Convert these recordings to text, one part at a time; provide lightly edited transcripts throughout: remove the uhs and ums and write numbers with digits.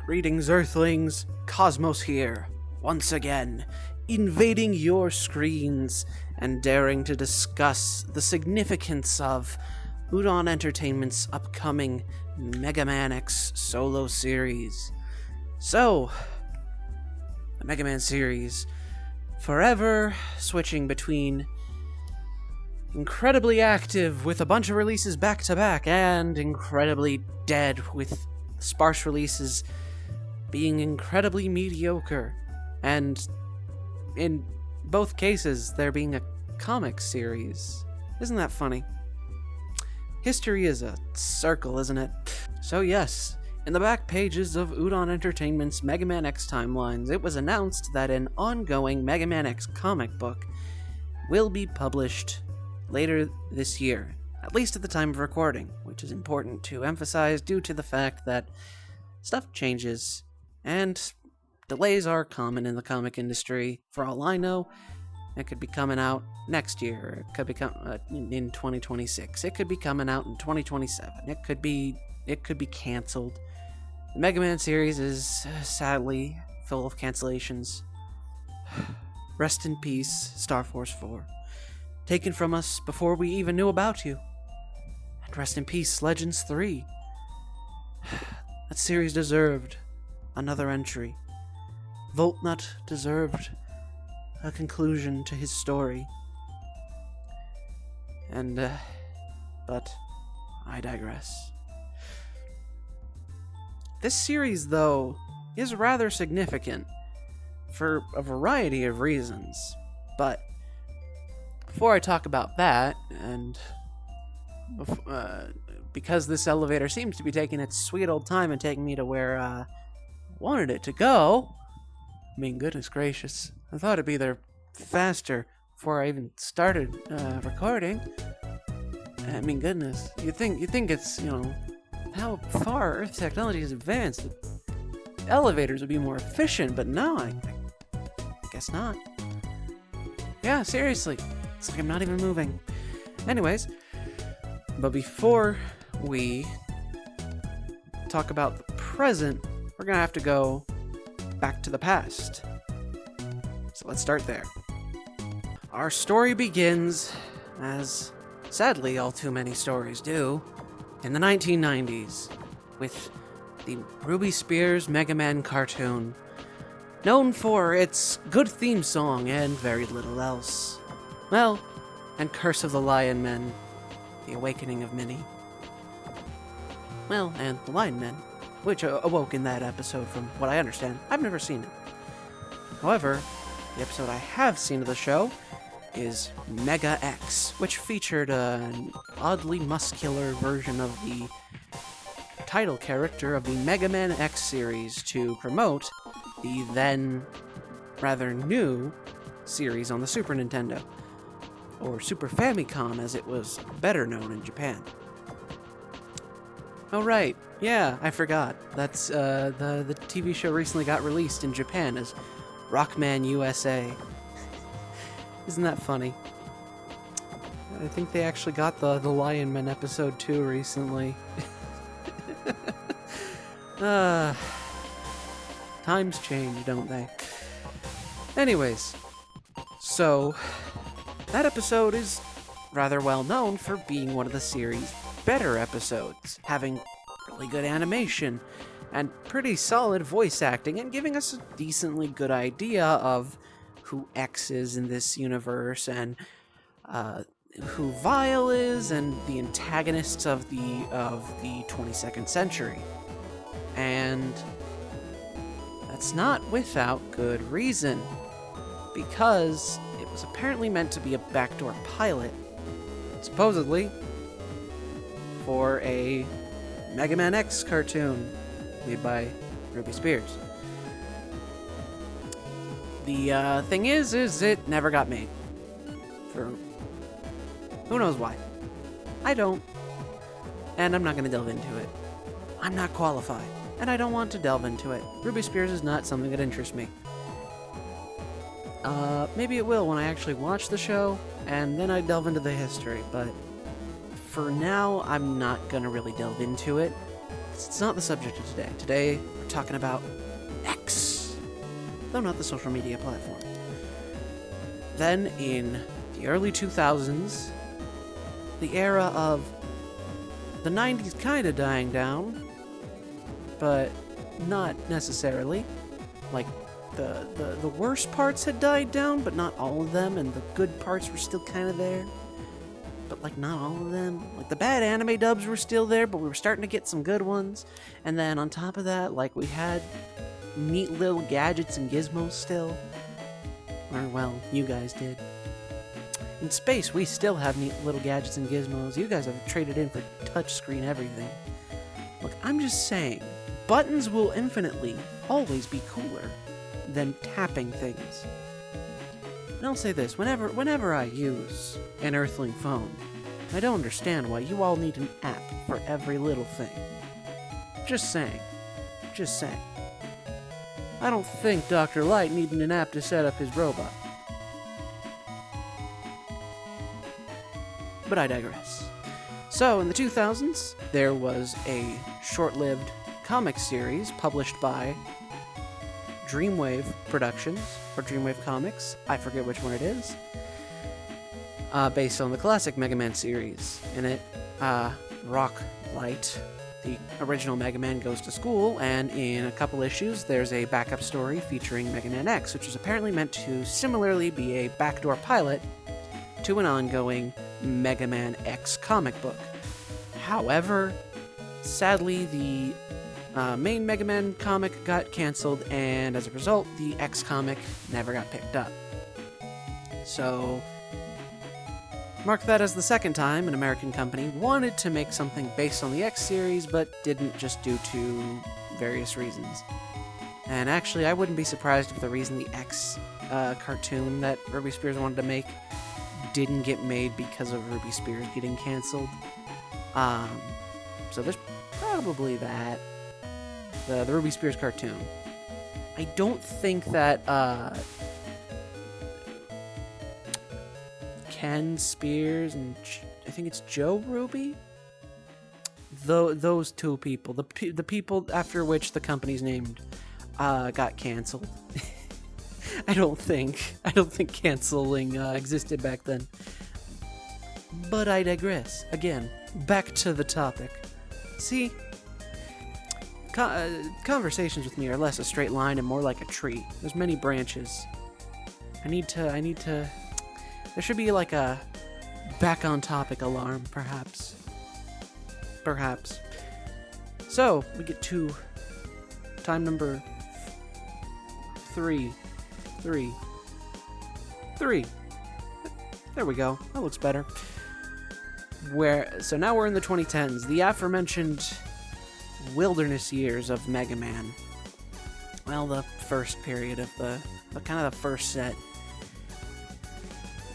Greetings, Earthlings. Cosmos here, once again, invading your screens and daring to discuss the significance of Udon Entertainment's upcoming MegaMan X solo series. So, the MegaMan series, forever switching between incredibly active with a bunch of releases back to back and incredibly dead with sparse releases being incredibly mediocre, and in both cases there being a comic series. Isn't that funny? History is a circle, isn't it? So yes, in the back pages of Udon Entertainment's MegaMan X timelines, it was announced that an ongoing MegaMan X comic book will be published later this year, at least at the time of recording, which is important to emphasize due to the fact that stuff changes, and delays are common in the comic industry. For all I know, it could be coming out next year, it could be in 2026, it could be coming out in 2027, it could be canceled. The MegaMan series is sadly full of cancellations. Rest in peace, Star Force 4. Taken from us before we even knew about you. And rest in peace, Legends 3. That series deserved another entry. Voltnut deserved a conclusion to his story. And, but I digress. This series, though, is rather significant for a variety of reasons. But before I talk about that, and because this elevator seems to be taking its sweet old time and taking me to where I wanted it to go, I mean, goodness gracious, I thought it'd be there faster before I even started recording. I mean, goodness, you think it's, how far Earth technology has advanced, elevators would be more efficient, but no, I guess not. Yeah, seriously, it's like I'm not even moving. Anyways, but before we talk about the present, we're gonna have to go back to the past. So let's start there. Our story begins, as sadly all too many stories do, in the 1990s, with the Ruby Spears MegaMan cartoon, known for its good theme song and very little else. Well, and Curse of the Lion Men, the awakening of Minnie. Well, and the Lion Men, which awoke in that episode from what I understand. I've never seen it. However, the episode I have seen of the show is Mega X, which featured an oddly muscular version of the title character of the MegaMan X series to promote the then rather new series on the Super Nintendo, or Super Famicom as it was better known in Japan. Oh right, yeah, I forgot. That's the TV show recently got released in Japan as Rockman USA. Isn't that funny? I think they actually got the Lion Man episode 2 recently. Times change, don't they? Anyways, so that episode is rather well known for being one of the series' better episodes, having really good animation and pretty solid voice acting, and giving us a decently good idea of who X is in this universe, and who Vile is, and the antagonists of the 22nd century. And that's not without good reason, because it was apparently meant to be a backdoor pilot, supposedly, for a MegaMan X cartoon made by Ruby Spears. The thing is it never got made. For who knows why. I don't. And I'm not going to delve into it. I'm not qualified, and I don't want to delve into it. Ruby Spears is not something that interests me. Maybe it will when I actually watch the show, and then I delve into the history, but for now, I'm not gonna really delve into it. It's not the subject of today. Today, we're We're talking about X, though not the social media platform. Then, in the early 2000s, the era of the 90s kind of dying down, but not necessarily. Like, the worst parts had died down, but not all of them, and the good parts were still kind of there. But, like, not all of them. Like, the bad anime dubs were still there, but we were starting to get some good ones. And then, on top of that, like, we had neat little gadgets and gizmos still. Or, well, you guys did. In space, we still have neat little gadgets and gizmos. You guys have traded in for touchscreen everything. Look, I'm just saying, buttons will infinitely always be cooler than tapping things. And I'll say this, whenever I use an Earthling phone, I don't understand why you all need an app for every little thing. Just saying. Just saying. I don't think Dr. Light needed an app to set up his robot. But I digress. So, in the 2000s, there was a short-lived comic series published by Dreamwave Productions, or Dreamwave Comics, I forget which one it is, based on the classic MegaMan series. In it, Rocklight, the original MegaMan, goes to school, and in a couple issues, there's a backup story featuring Mega Man X, which is apparently meant to similarly be a backdoor pilot to an ongoing Mega Man X comic book. However, sadly, the main Mega Man comic got cancelled, and as a result, the X comic never got picked up. So, mark that as the second time an American company wanted to make something based on the X series, but didn't, just due to various reasons. And actually, I wouldn't be surprised if the reason the X cartoon that Ruby Spears wanted to make didn't get made because of Ruby Spears getting cancelled. So there's probably that. The Ruby Spears cartoon. I don't think that Ken Spears and I think it's Joe Ruby? Those two people. The people after which the company's named got canceled. I don't think canceling existed back then. But I digress. Again, back to the topic. See, conversations with me are less a straight line and more like a tree. There's many branches. I need to. There should be like a back on topic alarm, perhaps. Perhaps. So we get to time number three. There we go. That looks better. So now we're in the 2010s. The aforementioned wilderness years of Mega Man. Well, the first period of the first set.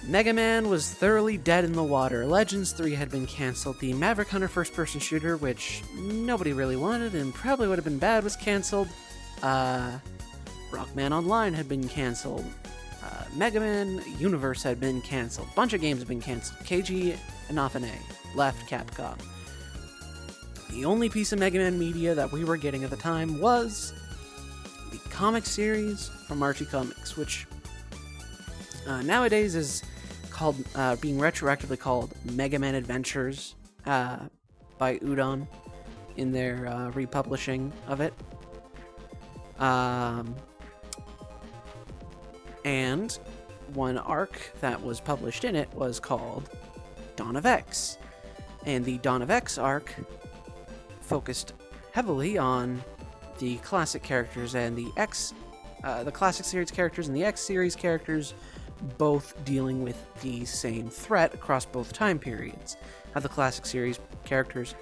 Mega Man was thoroughly dead in the water. Legends 3 had been cancelled. The Maverick Hunter first-person shooter, which nobody really wanted and probably would have been bad, was cancelled. Rockman Online had been cancelled. Mega Man Universe had been cancelled. Bunch of games have been cancelled. KG Inafune left Capcom. The only piece of Mega Man media that we were getting at the time was the comic series from Archie Comics, which nowadays is called, being retroactively called Mega Man Adventures by Udon in their republishing of it. And one arc that was published in it was called Dawn of X. And the Dawn of X arc focused heavily on the classic characters and the classic series characters and the X series characters, both dealing with the same threat across both time periods. How the classic series characters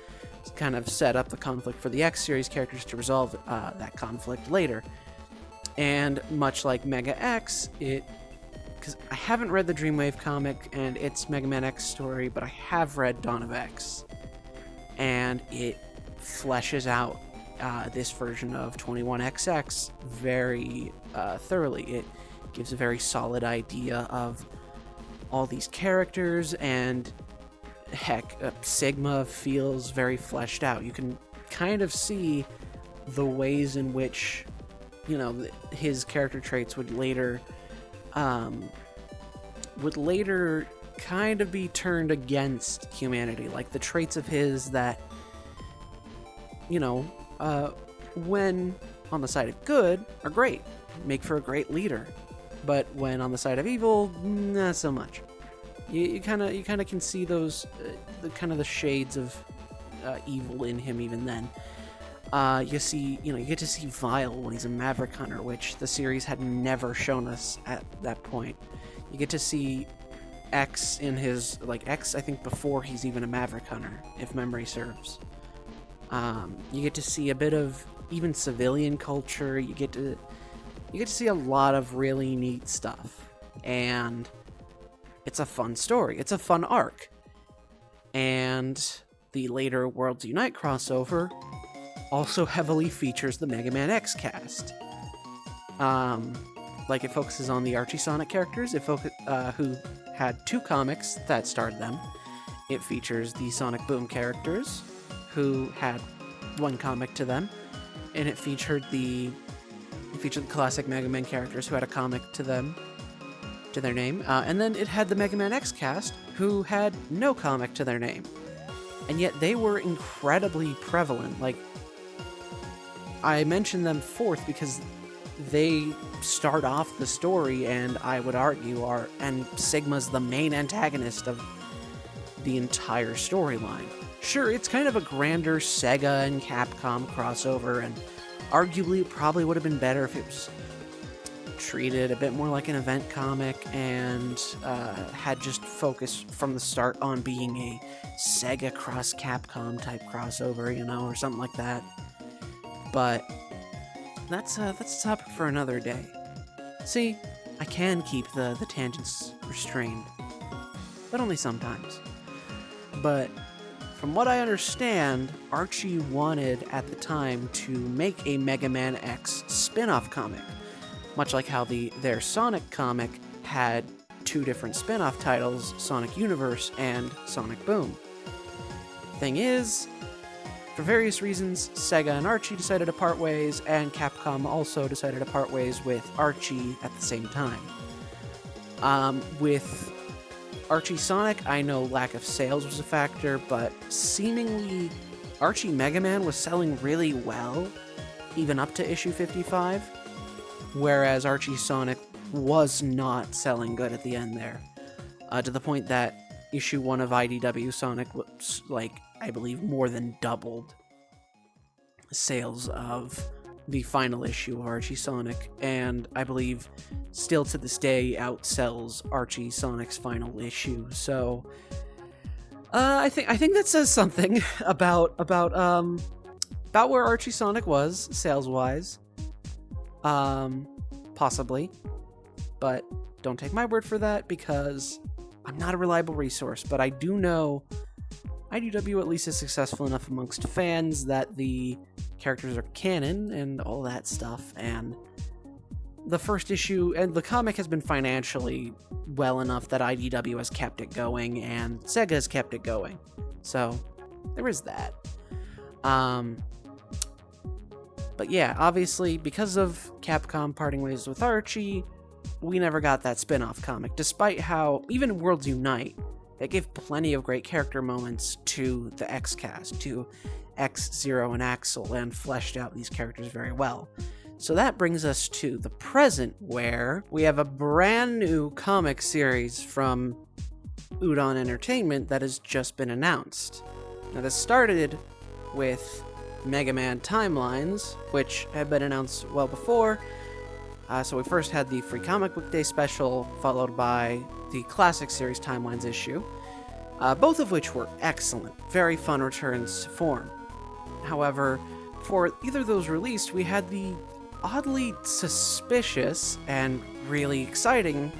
kind of set up the conflict for the X series characters to resolve that conflict later. And much like Mega X, because I haven't read the Dreamwave comic and its Mega Man X story, but I have read Dawn of X, and it fleshes out this version of 21XX very thoroughly. It gives a very solid idea of all these characters, and heck, Sigma feels very fleshed out. You can kind of see the ways in which, his character traits would later kind of be turned against humanity. Like the traits of his that, when on the side of good are great, make for a great leader, but when on the side of evil, not so much. You kind of can see those the shades of evil in him even then. You get to see Vile when he's a Maverick Hunter, which the series had never shown us at that point. You get to see X in his X, I think before he's even a Maverick Hunter, if memory serves. You get to see a bit of even civilian culture. You get to see a lot of really neat stuff, and it's a fun story. It's a fun arc. And the later Worlds Unite crossover also heavily features the MegaMan X cast. It focuses on the Archie Sonic characters, who had 2 comics that starred them. It features the Sonic Boom characters, who had 1 comic to them, and it featured the classic MegaMan characters who had a comic to them, to their name, and then it had the MegaMan X cast, who had no comic to their name, and yet they were incredibly prevalent. I mention them fourth because they start off the story, and I would argue and Sigma's the main antagonist of the entire storyline. Sure, it's kind of a grander Sega and Capcom crossover, and arguably it probably would have been better if it was treated a bit more like an event comic and had just focused from the start on being a Sega cross Capcom type crossover, or something like that. But that's a topic for another day. See, I can keep the tangents restrained, but only sometimes. But from what I understand, Archie wanted at the time to make a MegaMan X spin-off comic, much like how their Sonic comic had 2 different spin-off titles, Sonic Universe and Sonic Boom. Thing is, for various reasons, Sega and Archie decided to part ways, and Capcom also decided to part ways with Archie at the same time. With Archie Sonic, I know lack of sales was a factor, but seemingly Archie MegaMan was selling really well, even up to issue 55, whereas Archie Sonic was not selling good at the end there, to the point that issue 1 of IDW Sonic was, I believe, more than doubled sales of the final issue of Archie Sonic, and I believe still to this day outsells Archie Sonic's final issue. So I think that says something about where Archie Sonic was sales wise, possibly, but don't take my word for that because I'm not a reliable resource. But I do know IDW at least is successful enough amongst fans that the characters are canon and all that stuff, and the first issue and the comic has been financially well enough that IDW has kept it going and Sega has kept it going. So there is that. But yeah, obviously because of Capcom parting ways with Archie, we never got that spin-off comic, despite how even Worlds Unite, they gave plenty of great character moments to the X-cast, to X, Zero, and Axel, and fleshed out these characters very well. So that brings us to the present, where we have a brand new comic series from Udon Entertainment that has just been announced. Now this started with MegaMan Timelines, which had been announced well before. So we first had the Free Comic Book Day special, followed by the Classic Series Timelines issue, both of which were excellent, very fun returns to form. However, for either of those released, we had the oddly suspicious and really exciting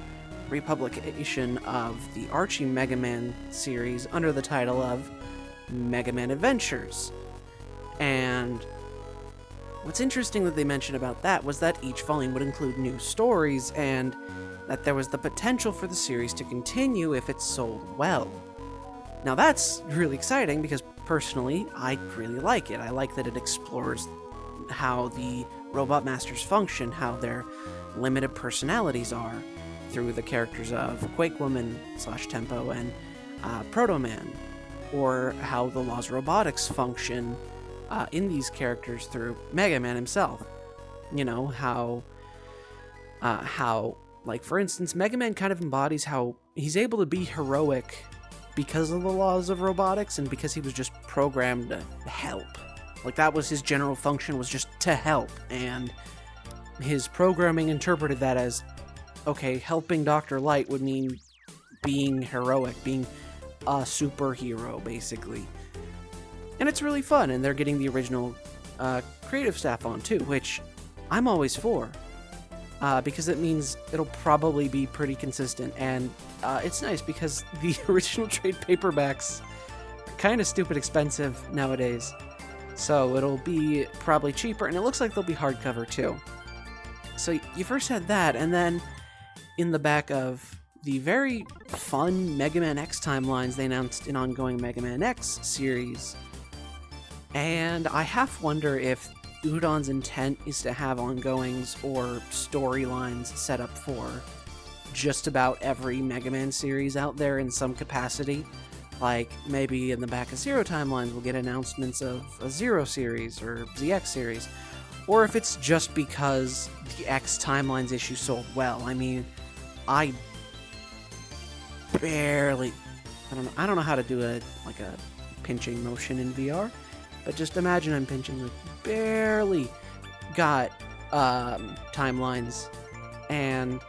republication of the Archie MegaMan series under the title of MegaMan Adventures. And what's interesting that they mentioned about that was that each volume would include new stories, and that there was the potential for the series to continue if it sold well. Now that's really exciting because personally, I really like it. I like that it explores how the robot masters function, how their limited personalities are, through the characters of Quake Woman / Tempo and Proto Man, or how the laws of robotics function in these characters through MegaMan himself. You know, how, like, for instance, MegaMan kind of embodies how he's able to be heroic because of the laws of robotics and because he was just programmed to help. Like, that was his general function, was just to help, and his programming interpreted that as, okay, helping Dr. Light would mean being heroic, being a superhero, basically. And it's really fun, and they're getting the original creative staff on, too, which I'm always for, because it means it'll probably be pretty consistent, and it's nice because the original trade paperbacks are kind of stupid expensive nowadays, so it'll be probably cheaper, and it looks like they'll be hardcover, too. So you first had that, and then in the back of the very fun MegaMan X timelines, they announced an ongoing MegaMan X series. And I half wonder if Udon's intent is to have ongoings or storylines set up for just about every MegaMan series out there in some capacity. Like, maybe in the back of Zero timelines we'll get announcements of a Zero series or the X series. Or if it's just because the X timelines issue sold well. I mean, I don't know how to do a pinching motion in VR, but just imagine I'm pinching, like, barely got timelines, and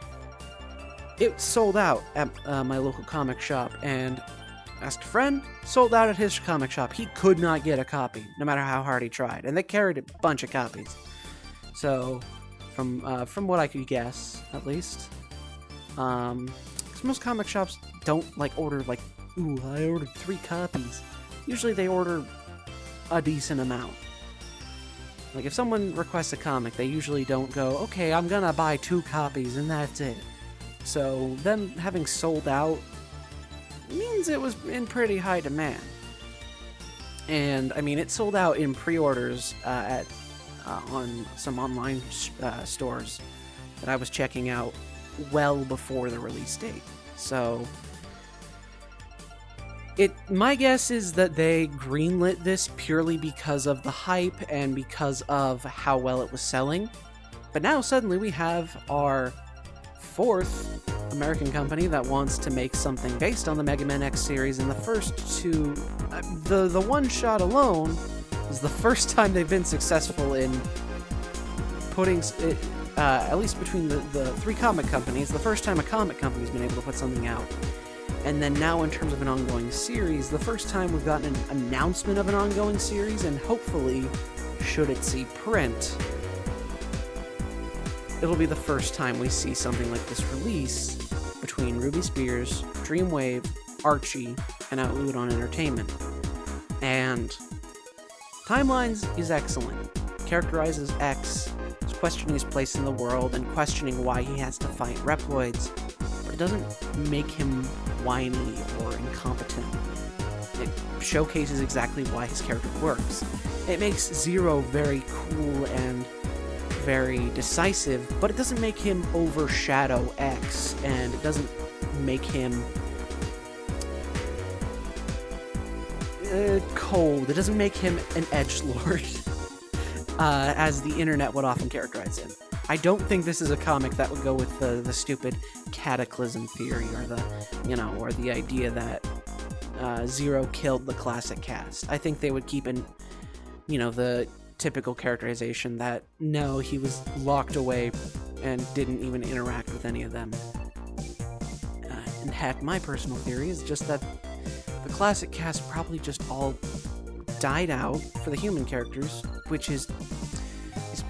it sold out at my local comic shop, and asked a friend, sold out at his comic shop. He could not get a copy, no matter how hard he tried, and they carried a bunch of copies. So, from what I could guess, at least, because most comic shops don't, like, order, like, ooh, I ordered 3 copies. Usually they order a decent amount. Like, if someone requests a comic, they usually don't go, okay, I'm gonna buy 2 copies, and that's it. So, them having sold out means it was in pretty high demand. And, I mean, it sold out in pre-orders on some online stores that I was checking out well before the release date. So, my guess is that they greenlit this purely because of the hype and because of how well it was selling. But now suddenly we have our 4th American company that wants to make something based on the MegaMan X series, and the first 2, the one shot alone is the first time they've been successful in putting, at least between the 3 comic companies, the first time a comic company's been able to put something out. And then now in terms of an ongoing series, the first time we've gotten an announcement of an ongoing series, and hopefully, should it see print, it'll be the first time we see something like this release between Ruby Spears, Dreamwave, Archie, and now Udon Entertainment. And Timelines is excellent. Characterizes X, is questioning his place in the world and questioning why he has to fight Reploids, but it doesn't make him whiny or incompetent. It showcases exactly why his character works. It makes Zero very cool and very decisive, but it doesn't make him overshadow X, and it doesn't make him cold. It doesn't make him an edgelord, as the internet would often characterize him. I don't think this is a comic that would go with the stupid cataclysm theory, or the idea that Zero killed the classic cast. I think they would keep in, the typical characterization that, no, he was locked away and didn't even interact with any of them. And heck, my personal theory is just that the classic cast probably just all died out for the human characters, which is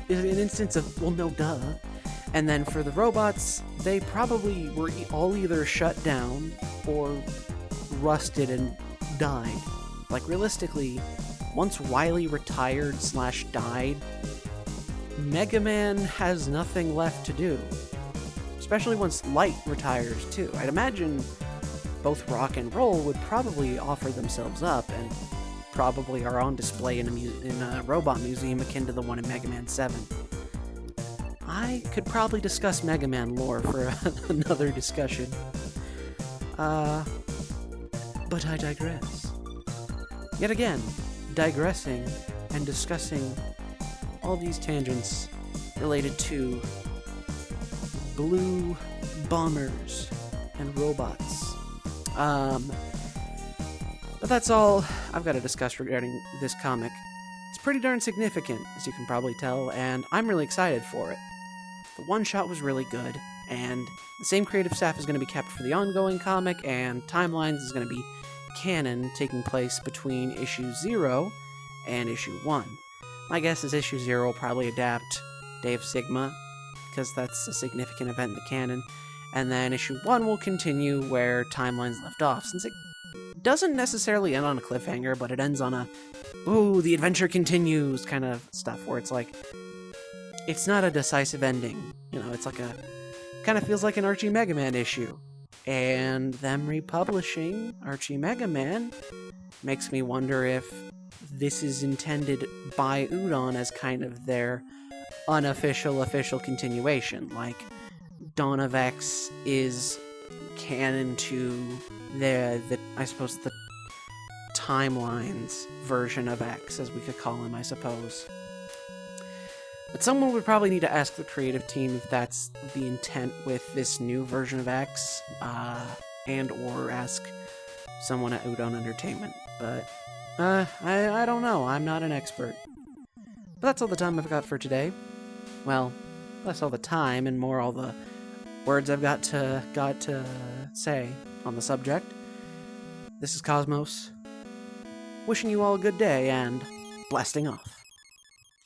an instance of, well, no, duh. And then for the robots, they probably were all either shut down or rusted and died. Like, realistically, once Wily retired / died, MegaMan has nothing left to do. Especially once Light retires, too. I'd imagine both Rock and Roll would probably offer themselves up, and probably are on display in a robot museum akin to the one in Mega Man 7. I could probably discuss Mega Man lore for another discussion. But I digress. Yet again, digressing and discussing all these tangents related to blue bombers and robots. But that's all I've got to discuss regarding this comic. It's pretty darn significant, as you can probably tell, and I'm really excited for it. The one-shot was really good, and the same creative staff is going to be kept for the ongoing comic, and Timelines is going to be canon, taking place between issue 0 and issue 1. My guess is issue 0 will probably adapt Day of Sigma, because that's a significant event in the canon, and then issue 1 will continue where Timelines left off, since it doesn't necessarily end on a cliffhanger, but it ends on a, ooh, the adventure continues kind of stuff, where it's like, it's not a decisive ending. You know, it's like a, kind of feels like an Archie MegaMan issue. And them republishing Archie MegaMan makes me wonder if this is intended by Udon as kind of their official continuation. Like, Dawn of X is canon to the I suppose, the Timelines version of X, as we could call him, I suppose. But someone would probably need to ask the creative team if that's the intent with this new version of X, and or ask someone at Udon Entertainment. But, I don't know. I'm not an expert. But that's all the time I've got for today. Well, less all the time and more all the words I've got to say on the subject. This is Cosmos, wishing you all a good day and blasting off.